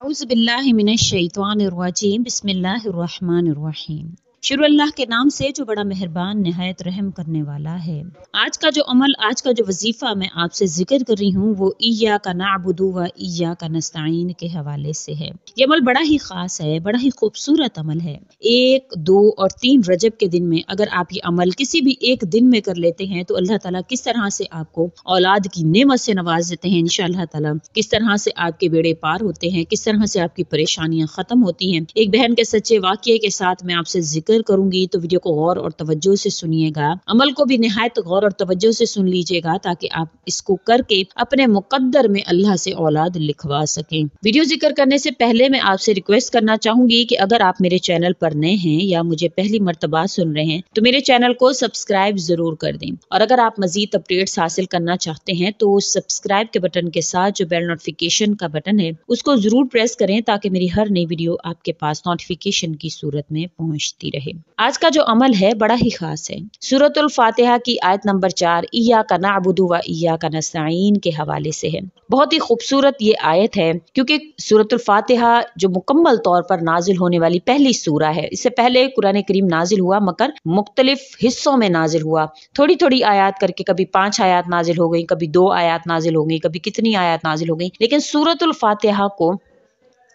औज़ुबिल्लाहि मिनश्शैतानिर्रजीम बिस्मिल्लाहिर्रहमानिर्रहीम। शुरू अल्लाह के नाम से जो बड़ा मेहरबान निहायत रहम करने वाला है। आज का जो अमल, आज का जो वजीफ़ा मैं आपसे जिक्र कर रही हूँ वो इय्याका नअबुदु व इय्याका नस्तईन के हवाले से है। ये अमल बड़ा ही ख़ास है, बड़ा ही खूबसूरत अमल है। 1, 2 और 3 रजब के दिन में अगर आप ये अमल किसी भी एक दिन में कर लेते हैं तो अल्लाह ताला किस तरह से आपको औलाद की नेमत से नवाज देते हैं इंशाअल्लाह ताला, किस तरह से आपके बेड़े पार होते हैं, किस तरह से आपकी परेशानियां खत्म होती हैं। एक बहन के सच्चे वाक़ये के साथ मैं आपसे जिक्र करूंगी, तो वीडियो को गौर और तवज्जो से सुनिएगा। अमल को भी निहायत गौर और तवज्जो से सुन लीजिएगा ताकि आप इसको करके अपने मुकद्दर में अल्लाह से औलाद लिखवा सकें। वीडियो जिक्र करने से पहले मैं आपसे रिक्वेस्ट करना चाहूंगी कि अगर आप मेरे चैनल पर नए हैं या मुझे पहली मर्तबा सुन रहे हैं तो मेरे चैनल को सब्सक्राइब जरूर कर दें, और अगर आप मजीद अपडेट्स हासिल करना चाहते हैं तो सब्सक्राइब के बटन के साथ जो बेल नोटिफिकेशन का बटन है उसको जरूर प्रेस करें ताकि मेरी हर नई वीडियो आपके पास नोटिफिकेशन की सूरत में पहुंचती रहे। आज का जो अमल है बड़ा ही खास है। सूरतुल फातिहा की आयत नंबर 4 इय्याका नअबुदु व इय्याका नस्तईन के हवाले से है। बहुत ही खूबसूरत ये आयत है क्योंकि सूरतुल फातिहा जो मुकम्मल तौर पर नाजिल होने वाली पहली सूरा है। इससे पहले कुरान करीम नाजिल हुआ मगर मुख्तलिफ हिस्सों में नाजिल हुआ, थोड़ी थोड़ी आयत करके, कभी 5 आयत नाजिल हो गई, कभी 2 आयत नाजिल हो गई, कभी कितनी आयत नाजिल हो गई। लेकिन सूरतुल फातिहा को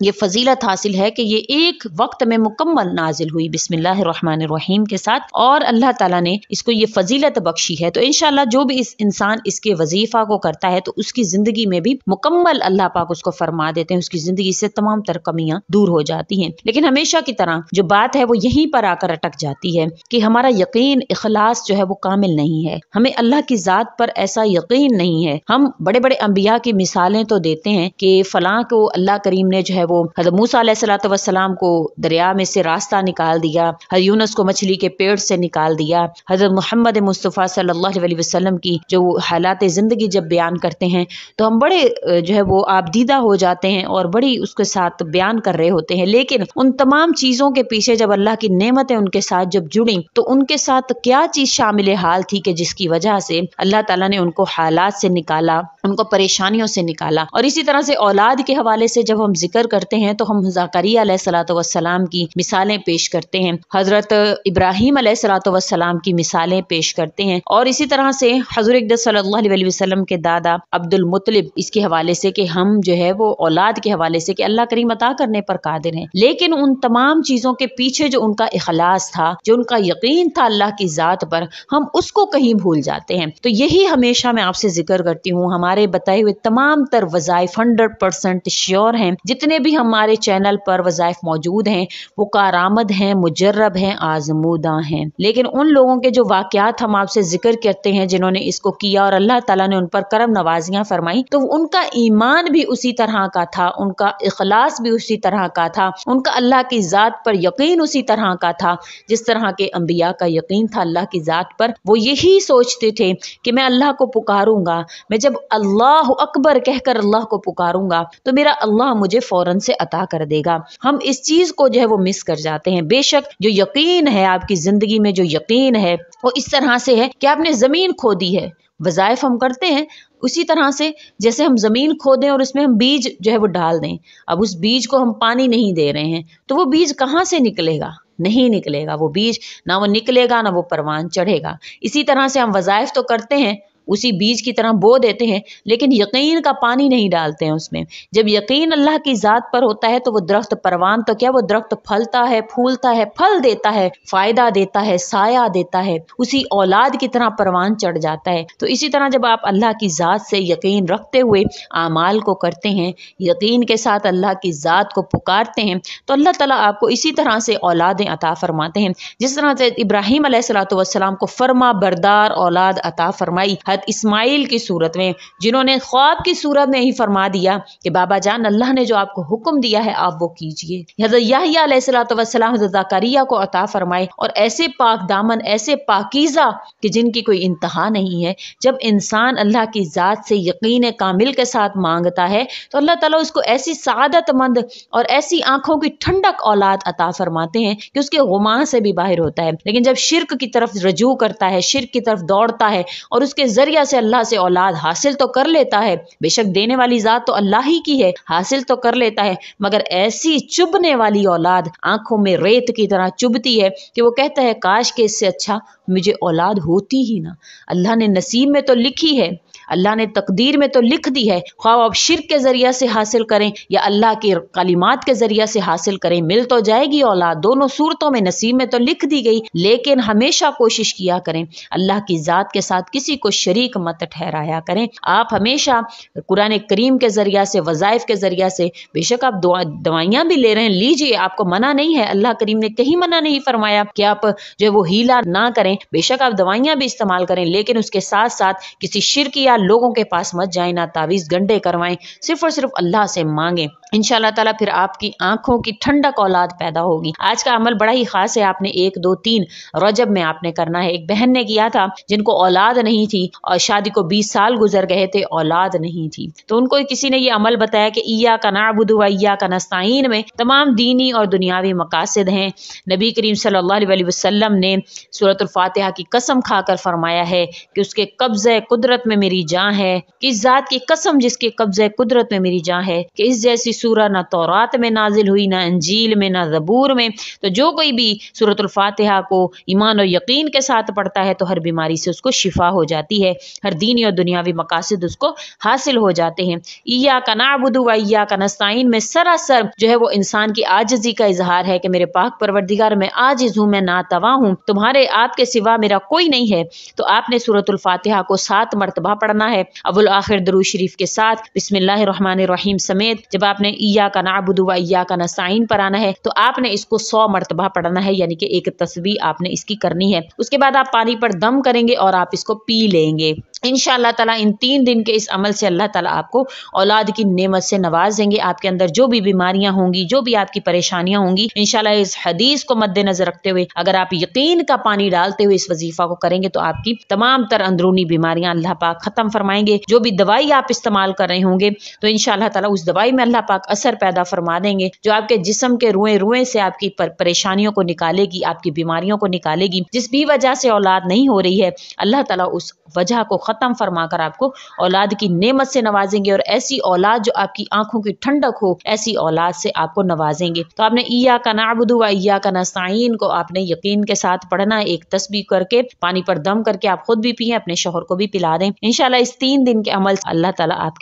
ये फजीलत हासिल है कि ये एक वक्त में मुकम्मल नाजिल हुई बिस्मिल्लाहिर्रहमानिर्रहीम के साथ, और अल्लाह ताला ने इसको ये फजीलत बख्शी है। तो इंशाअल्लाह जो भी इस इंसान इसके वजीफा को करता है तो उसकी जिंदगी में भी मुकम्मल अल्लाह पाक उसको फरमा देते हैं, उसकी जिंदगी से तमाम तर कमियां दूर हो जाती हैं। लेकिन हमेशा की तरह जो बात है वो यहीं पर आकर अटक जाती है कि हमारा यकीन, इखलास जो है वो कामिल नहीं है। हमें अल्लाह की जात पर ऐसा यकीन नहीं है। हम बड़े बड़े अंबिया की मिसालें तो देते हैं कि फलां को अल्लाह करीम ने जो है वो हज़रत मूसा अलैहिस्सलातु वस्सलाम को दरिया में से रास्ता निकाल दिया, हज़रत यूनुस को मछली के पेट से निकाल दिया। हज़रत मोहम्मद मुस्तफ़ा सल्लल्लाहु अलैहि वसल्लम की जो हालात ज़िंदगी जब बयान करते हैं तो हम बड़े जो है वो आबदीदा हो जाते हैं और बड़ी उसके साथ बयान कर रहे होते हैं। लेकिन उन तमाम चीज़ों के पीछे जब अल्लाह की नेमतें उनके साथ जब जुड़ी तो उनके साथ क्या चीज़ शामिल हाल थी कि जिसकी वजह से अल्लाह ताला ने उनको हालात से निकाला, उनको परेशानियों से निकाला। और इसी तरह से औलाद के हवाले से जब हम जिक्र करते हैं तो हम ज़करिया अलैहिस्सलातु वस्सलाम की मिसालें पेश करते हैं, हजरत इब्राहीम अलैहिस्सलातु वस्सलाम की मिसालें पेश करते हैं, और इसी तरह से हज़रत अक़दस सल्लल्लाहु अलैहि वसल्लम के दादा अब्दुल मुत्तलिब इसके हवाले से कि हम जो है वो औलाद के हवाले से कि अल्लाह करीम अता करने पर कादिर हैं। लेकिन उन तमाम चीज़ों के पीछे जो उनका इखलास था, जो उनका यकीन था अल्लाह की ज़ात पर, हम उसको कहीं भूल जाते हैं। तो यही हमेशा मैं आपसे जिक्र करती हूँ। हमारे बताए हुए तमाम तर वज़ाइफ 100% श्योर हैं। जितने भी हमारे चैनल पर वज़ाइफ मौजूद हैं वो कारामद हैं, मुजर्रब हैं, आजमूदा हैं। लेकिन उन लोगों के जो वाक़यात हम आपसे जिक्र करते हैं जिन्होंने इसको किया और अल्लाह ताला ने उन पर करम नवाजियां फरमाई, तो उनका ईमान भी उसी तरह का था, उनका इखलास भी उसी तरह का था, उनका अल्लाह की ज़ात पर यकीन उसी तरह का था जिस तरह के अंबिया का यकीन था अल्लाह की ज़ात पर। वो यही सोचते थे कि मैं अल्लाह को पुकारूंगा, मैं जब अल्लाह अकबर कहकर अल्लाह को पुकारूंगा तो मेरा अल्लाह मुझे फौरन से अता कर देगा। हम इस चीज को जो है वो मिस कर जाते हैं। बेशक जो यकीन है आपकी जिंदगी में, जो यकीन है वो इस तरह से है कि आपने जमीन खोदी है। वज़ाइफ हम करते हैं उसी तरह से जैसे हम जमीन खोदें और उसमें हम बीज जो है वो डाल दें। अब उस बीज को हम पानी नहीं दे रहे हैं तो वो बीज कहाँ से निकलेगा? नहीं निकलेगा वो बीज, ना वो निकलेगा ना वो परवान चढ़ेगा। इसी तरह से हम वज़ाइफ तो करते हैं, उसी बीज की तरह बो देते हैं, लेकिन यकीन का पानी नहीं डालते हैं उसमें। जब यकीन अल्लाह की ज़ात पर होता है तो वो दरख्त परवान तो क्या, वो दरख्त फलता है, फूलता है, फल देता है, फायदा देता है, साया देता है, उसी औलाद की तरह परवान चढ़ जाता है। तो इसी तरह जब आप अल्लाह की ज़ात से यकीन रखते हुए आमाल को करते हैं, यकीन के साथ अल्लाह की ज़ात को पुकारते हैं, तो अल्लाह ताला आपको इसी तरह से औलादें अता फरमाते हैं। जिस तरह से इब्राहीम अलैहिस्सलातु वस्सलाम को फरमा बरदार औलाद अता फरमाई इस्माइल की सूरत में, जिन्होंने ख्वाब की सूरत में ही फरमा दिया कि बाबा जान अल्लाह ने जो आपको हुक्म दिया है आप वो कीजिए। हज़रत याह्या अलैहिस्सलातु वस्सलाम हज़रत ज़करिया को अता फरमाए, और ऐसे पाक दामन, ऐसे पाकीज़ा कि जिनकी कोई इंतहा नहीं है। जब इंसान अल्लाह की ज़ात से यकीन कामिल के साथ मांगता है तो अल्लाह ताला उसको ऐसी सआदतमंद और ऐसी आंखों की ठंडक औलाद अता फरमाते हैं कि उसके गुमाह से भी बाहर होता है। लेकिन जब शिर्क की तरफ रजू करता है, शिर्क की तरफ दौड़ता है और उसके ذریعہ سے اللہ سے اولاد حاصل تو کر لیتا ہے، بے شک دینے والی ذات تو اللہ ہی کی ہے، حاصل تو کر لیتا ہے، مگر ایسی چبھنے والی اولاد آنکھوں میں ریت کی طرح چبھتی ہے کہ وہ کہتا ہے کاش کہ اس سے اچھا مجھے اولاد ہوتی ہی نہ۔ اللہ نے نصیب میں تو لکھی ہے، اللہ نے تقدیر میں تو لکھ دی ہے، خواہ آپ شرک کے ذریعہ سے حاصل کریں یا اللہ کی کلمات کے ذریعہ سے حاصل کریں، مل تو جائے گی اولاد، دونوں صورتوں میں نصیب میں تو لکھ دی گئی، لیکن ہمیشہ کوشش کیا کریں اللہ کی ذات کے ساتھ کسی کو شریک مت ٹھہرایا کریں۔ آپ ہمیشہ قرآن کریم کے ذریعہ سے، وظائف کے ذریعہ سے، بے شک آپ دوائیاں بھی لے رہے ہیں، لیجئے، آپ کو منع نہیں ہے، اللہ کریم نے کہیں منع نہیں فرمایا کہ آپ جو وہ ہیلا نہ کریں، بے شک آپ دوائیاں بھی استعمال کریں، لیکن اس کے ساتھ ساتھ کسی شرک یا لوگوں کے پاس مت جائیں، نہ تعویذ گنڈے کروائیں، صرف اور صرف اللہ سے مانگیں، انشاءاللہ تعالیٰ پھر آپ کی آنکھوں کی ٹھنڈک اولاد پیدا ہوگی۔ آج کا عمل بڑا ہی خاص ہے، آپ نے 1 2 3 رجب میں آپ نے کرنا ہے۔ ایک بہن نے کیا تھا جن کو اولاد نہیں تھی اور شادی کو 20 سال گزر گئے تھے، اولاد نہیں تھی، تو ان کو کسی نے یہ عمل بتایا کہ ایاک نعبد و ایاک نستعین میں تمام دینی اور دنیاوی مقاصد ہیں۔ نبی کریم صلی اللہ علیہ وسلم نے سورۃ الفاتحہ کی قسم کھا کر فرمایا ہے کہ اس کے قبضہ قدرت میں میری جان ہے، کس ذات کی قسم جس کے قبضہ قدرت میں میری جان ہے کہ اس جیسی سورہ نہ تورات میں نازل ہوئی، نہ انجیل میں، نہ زبور میں، تو جو کوئی بھی سورۃ الفاتحہ کو ایمان اور یقین کے ساتھ پڑھتا ہے تو ہر بیماری سے اس کو شفا ہو جاتی ہے، ہر دینی اور دنیاوی مقاصد اس کو حاصل ہو جاتے ہیں۔ ایاک نعبد و ایاک نستعین میں سراسر جو ہے وہ انسان کی عاجزی کا اظہار ہے کہ میرے پاک پروردگار میں عاجز ہوں، میں ناتواں ہوں، تمہارے آپ کے سوا میرا کوئی نہیں ہے، تو آپ نے سورۃ الفاتحہ کو 7 مرتبہ پڑھنا ہے، اول آخر درود شریف کے ساتھ، بسم اللہ الرحمن الرحیم سمیت۔ جب آپ نے ایاک نعبد و ایاک نستعین پڑھنا ہے تو آپ نے اس کو 100 مرتبہ پڑھنا ہے، یعنی کہ ایک تسبیح آپ نے اس کی کرنی ہے۔ اس کے بعد آپ پانی پر دم کریں گے اور آپ اس کو پی لیں گے۔ انشاءاللہ تعالیٰ ان 3 دن کے اس عمل سے اللہ تعالیٰ آپ کو اولاد کی نعمت سے نوازیں گے، آپ کے اندر جو بھی بیماریاں ہوں گی، جو بھی آپ کی پریشانیاں ہوں گی، انشاءاللہ اس حدیث کو مد نظر رکھتے ہوئے اگر آپ یقین کا پانی ڈالتے ہوئے اس وظیفہ کو کریں گے تو آپ کی تمام تر اندرونی بیماریاں اللہ پاک ختم فرمائیں گے۔ جو بھی دوائی آپ استعمال کر رہے ہوں گے تو انشاءاللہ تعالیٰ اس دوائی میں اللہ پاک اثر پیدا فرما دیں گے، جو آپ کے جسم کے روئیں روئیں سے آپ کی پریشانیوں کو نکالے گی، آپ کی بیماریوں کو نکالے گی۔ جس بھی وجہ سے اولاد نہیں ہو رہی ہے اللہ تعالیٰ اس وجہ کو ختم فرما کر آپ کو اولاد کی نعمت سے نوازیں گے، اور ایسی اولاد جو آپ کی آنکھوں کی ٹھنڈک ہو، ایسی اولاد سے آپ کو نوازیں گے۔ تو آپ نے ایاک نعبد و ایاک نستعین کو آپ نے یقین کے ساتھ پڑھنا ہے، ایک تسبیح کر کے پانی پر دم کر کے آپ خود بھی پئیں، اپنے شوہر کو بھی پلا دیں۔ انشاءاللہ اس 3 دن کے عمل سے اللہ تعالیٰ آپ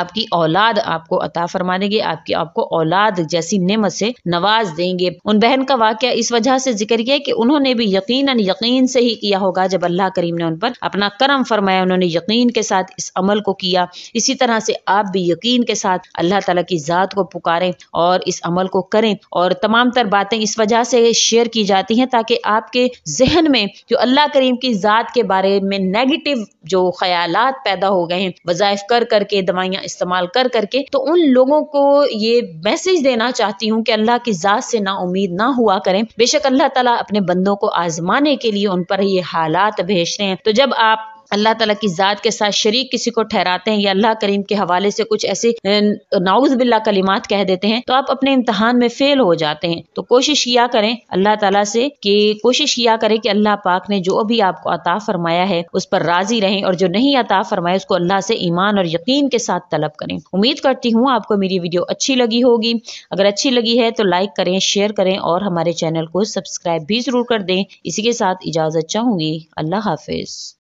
کی اولاد آپ کو عطا فرما دیں گے، آپ کو اولاد جیسی نعمت سے نواز دیں گے۔ ان بہن کا واقعہ اس وجہ سے ذکر کیا کہ انہوں نے بھی یقین سے ہی کیا ہوگا، جب اللہ کریم نے ان پر اپنا کرم فرمایا، انہوں نے یقین کے ساتھ اس عمل کو کیا۔ اسی طرح سے آپ بھی یقین کے ساتھ اللہ تعالیٰ کی ذات کو پکاریں اور اس عمل کو کریں، اور تمام تر باتیں اس وجہ سے شیئر کی جاتی ہیں تاکہ آپ کے ذہن میں جو اللہ کریم کی ذات کے بارے میں نیگیٹو جو خیالات پیدا ہو گئے ہیں وظائف کر کے، دوائیاں استعمال کر کے، تو ان لوگوں کو یہ میسج دینا چاہتی ہوں کہ اللہ کی ذات سے نا امید نہ ہوا کریں۔ بے شک اللہ تعالیٰ اپنے بندوں کو آزمانے کے لیے ان پر یہ حالات بھیجتے ہیں، تو جب آپ اللہ تعالیٰ کی ذات کے ساتھ شریک کسی کو ٹھہراتے ہیں یا اللہ کریم کے حوالے سے کچھ ایسے نعوذ باللہ کلمات کہہ دیتے ہیں تو آپ اپنے امتحان میں فیل ہو جاتے ہیں۔ تو کوشش کیا کریں اللہ تعالیٰ سے کہ اللہ پاک نے جو بھی آپ کو عطا فرمایا ہے اس پر راضی رہیں، اور جو نہیں عطا فرمایا اس کو اللہ سے ایمان اور یقین کے ساتھ طلب کریں۔ امید کرتی ہوں آپ کو میری ویڈیو اچھی لگی ہوگی، اگر اچھی لگی ہے تو لائک کریں، شیئر کریں اور ہمارے چینل کو سبسکرائب بھی ضرور کر دیں۔ اسی کے ساتھ اجازت چاہوں گی، اللہ حافظ۔